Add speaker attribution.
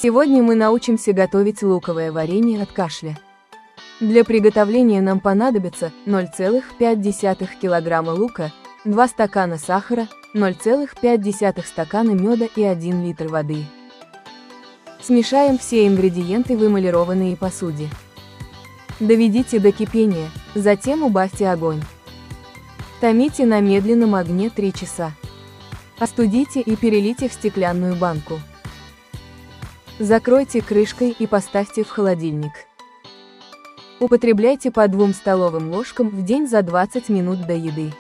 Speaker 1: Сегодня мы научимся готовить луковое варенье от кашля. Для приготовления нам понадобится 0,5 кг лука, 2 стакана сахара, 0,5 стакана меда и 1 литр воды. Смешаем все ингредиенты в эмалированной посуде. Доведите до кипения, затем убавьте огонь. Томите на медленном огне 3 часа. Остудите и перелейте в стеклянную банку. Закройте крышкой и поставьте в холодильник. Употребляйте по 2 столовым ложкам в день за 20 минут до еды.